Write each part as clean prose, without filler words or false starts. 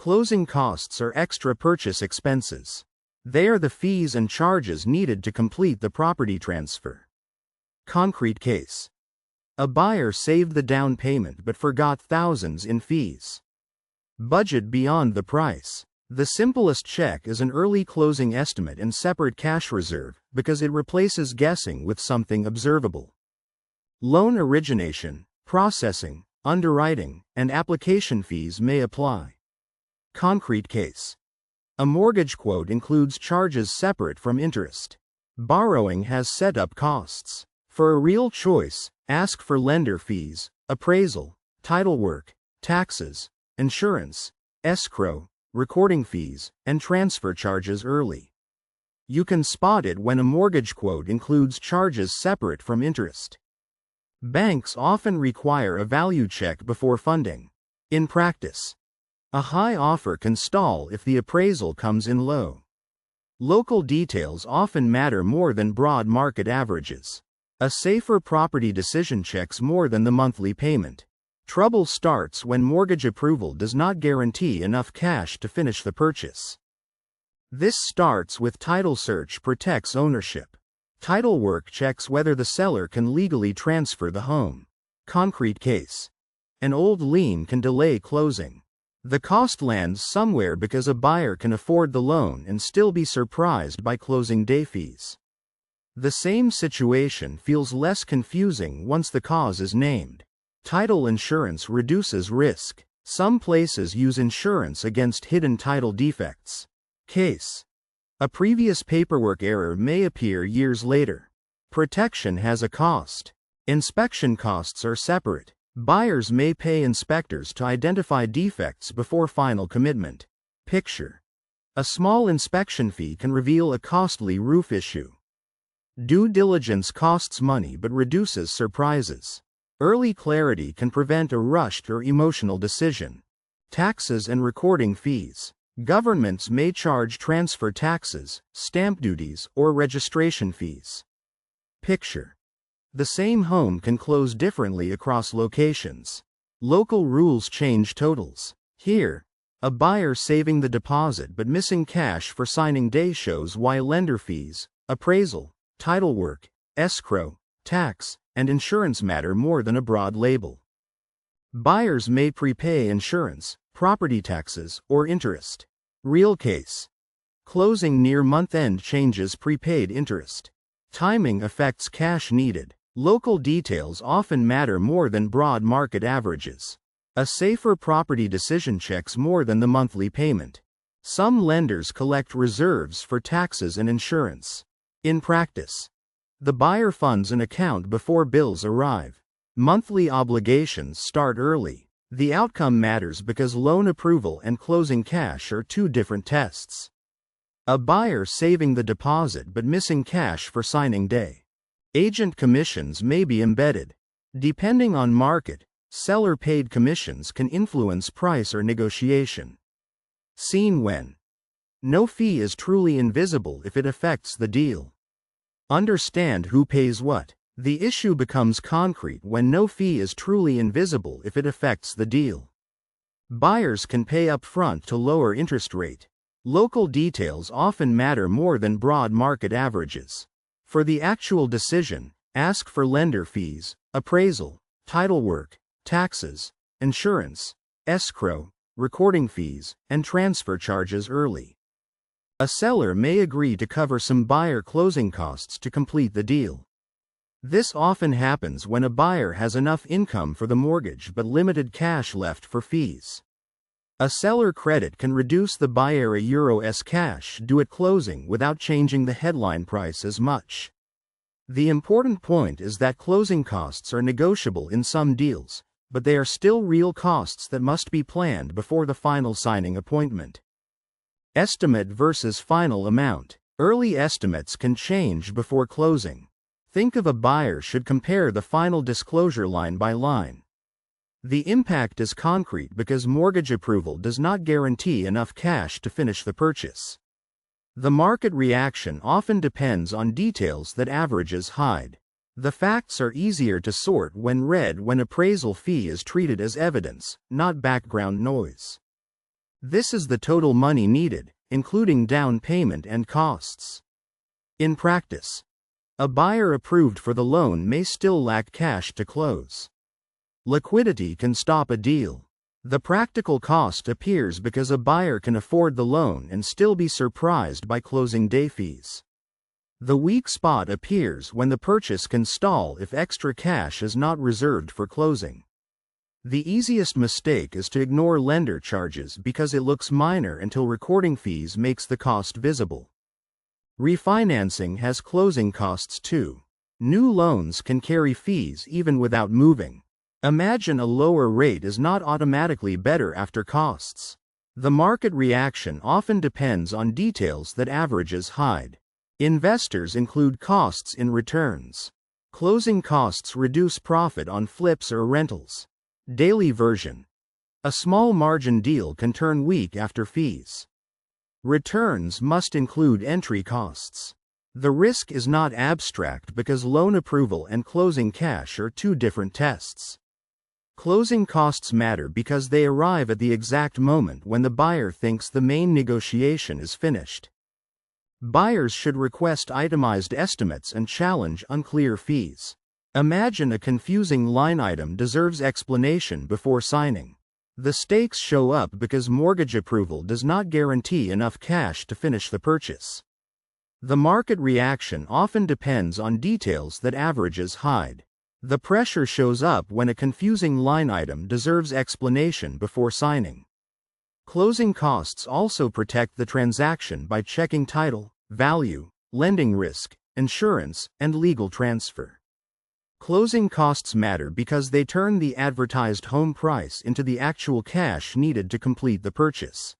Closing costs are extra purchase expenses. They are the fees and charges needed to complete the property transfer. Concrete case. A buyer saved the down payment but forgot thousands in fees. Budget beyond the price. The simplest check is an early closing estimate and separate cash reserve because it replaces guessing with something observable. Loan origination, processing, underwriting, and application fees may apply. Concrete case. A mortgage quote includes charges separate from interest. Borrowing has setup costs. For a real choice, ask for lender fees, appraisal, title work, taxes, insurance, escrow, recording fees, and transfer charges early. You can spot it when a mortgage quote includes charges separate from interest. Banks often require a value check before funding. In practice, a high offer can stall if the appraisal comes in low. Local details often matter more than broad market averages. A safer property decision checks more than the monthly payment. Trouble starts when mortgage approval does not guarantee enough cash to finish the purchase. This starts with title search protects ownership. Title work checks whether the seller can legally transfer the home. Concrete case. An old lien can delay closing. The cost lands somewhere because a buyer can afford the loan and still be surprised by closing day fees. The same situation feels less confusing once the cause is named. Title insurance reduces risk. Some places use insurance against hidden title defects. Case. A previous paperwork error may appear years later. Protection has a cost. Inspection costs are separate. Buyers may pay inspectors to identify defects before final commitment. Picture. A small inspection fee can reveal a costly roof issue. Due diligence costs money but reduces surprises. Early clarity can prevent a rushed or emotional decision. Taxes and recording fees. Governments may charge transfer taxes, stamp duties, or registration fees. Picture. The same home can close differently across locations. Local rules change totals. Here, a buyer saving the deposit but missing cash for signing day shows why lender fees, appraisal, title work, escrow, tax, and insurance matter more than a broad label. Buyers may prepay insurance, property taxes, or interest. Real case. Closing near month-end changes prepaid interest. Timing affects cash needed. Local details often matter more than broad market averages. A safer property decision checks more than the monthly payment. Some lenders collect reserves for taxes and insurance. In practice, the buyer funds an account before bills arrive. Monthly obligations start early. The outcome matters because loan approval and closing cash are two different tests. A buyer saving the deposit but missing cash for signing day. Agent commissions may be embedded. Depending on market, seller-paid commissions can influence price or negotiation. Seen when. No fee is truly invisible if it affects the deal. Understand who pays what. The issue becomes concrete when no fee is truly invisible if it affects the deal. Buyers can pay up front to lower interest rate. Local details often matter more than broad market averages. For the actual decision, ask for lender fees, appraisal, title work, taxes, insurance, escrow, recording fees, and transfer charges early. A seller may agree to cover some buyer closing costs to complete the deal. This often happens when a buyer has enough income for the mortgage but limited cash left for fees. A seller credit can reduce the buyer EUR's cash due at closing without changing the headline price as much. The important point is that closing costs are negotiable in some deals, but they are still real costs that must be planned before the final signing appointment. Estimate versus final amount. Early estimates can change before closing. Think of a buyer should compare the final disclosure line by line. The impact is concrete because mortgage approval does not guarantee enough cash to finish the purchase. The market reaction often depends on details that averages hide. The facts are easier to sort when read when appraisal fee is treated as evidence, not background noise. This is the total money needed, including down payment and costs. In practice, a buyer approved for the loan may still lack cash to close. Liquidity can stop a deal. The practical cost appears because a buyer can afford the loan and still be surprised by closing day fees. The weak spot appears when the purchase can stall if extra cash is not reserved for closing. The easiest mistake is to ignore lender charges because it looks minor until recording fees makes the cost visible. Refinancing has closing costs too. New loans can carry fees even without moving. Imagine a lower rate is not automatically better after costs. The market reaction often depends on details that averages hide. Investors include costs in returns. Closing costs reduce profit on flips or rentals. Daily version. A small margin deal can turn weak after fees. Returns must include entry costs. The risk is not abstract because loan approval and closing cash are two different tests. Closing costs matter because they arrive at the exact moment when the buyer thinks the main negotiation is finished. Buyers should request itemized estimates and challenge unclear fees. Imagine a confusing line item deserves explanation before signing. The stakes show up because mortgage approval does not guarantee enough cash to finish the purchase. The market reaction often depends on details that averages hide. The pressure shows up when a confusing line item deserves explanation before signing. Closing costs also protect the transaction by checking title, value, lending risk, insurance, and legal transfer. Closing costs matter because they turn the advertised home price into the actual cash needed to complete the purchase.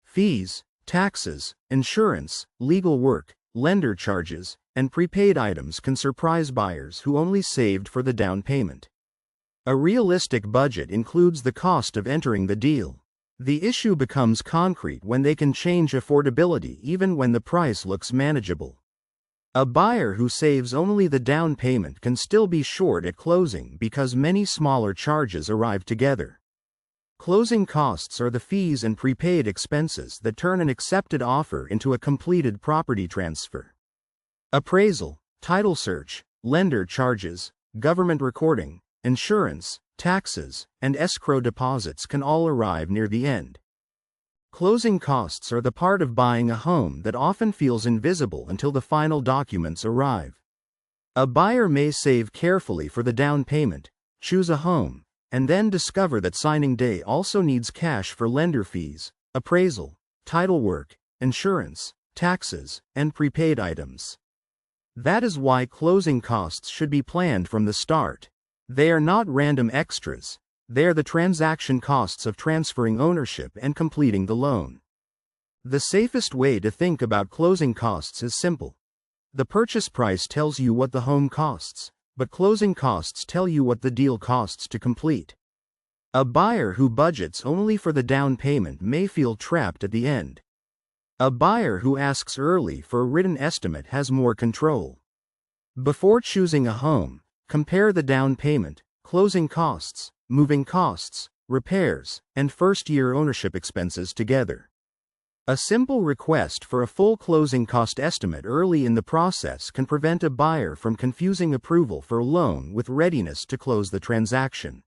Fees, taxes, insurance, legal work, lender charges, and prepaid items can surprise buyers who only saved for the down payment. A realistic budget includes the cost of entering the deal. The issue becomes concrete when they can change affordability even when the price looks manageable. A buyer who saves only the down payment can still be short at closing because many smaller charges arrive together. Closing costs are the fees and prepaid expenses that turn an accepted offer into a completed property transfer. Appraisal, title search, lender charges, government recording, insurance, taxes, and escrow deposits can all arrive near the end. Closing costs are the part of buying a home that often feels invisible until the final documents arrive. A buyer may save carefully for the down payment, choose a home, and then discover that signing day also needs cash for lender fees, appraisal, title work, insurance, taxes, and prepaid items. That is why closing costs should be planned from the start. They are not random extras. They are the transaction costs of transferring ownership and completing the loan. The safest way to think about closing costs is simple. The purchase price tells you what the home costs, but closing costs tell you what the deal costs to complete. A buyer who budgets only for the down payment may feel trapped at the end. A buyer who asks early for a written estimate has more control. Before choosing a home, compare the down payment, closing costs, moving costs, repairs, and first-year ownership expenses together. A simple request for a full closing cost estimate early in the process can prevent a buyer from confusing approval for a loan with readiness to close the transaction.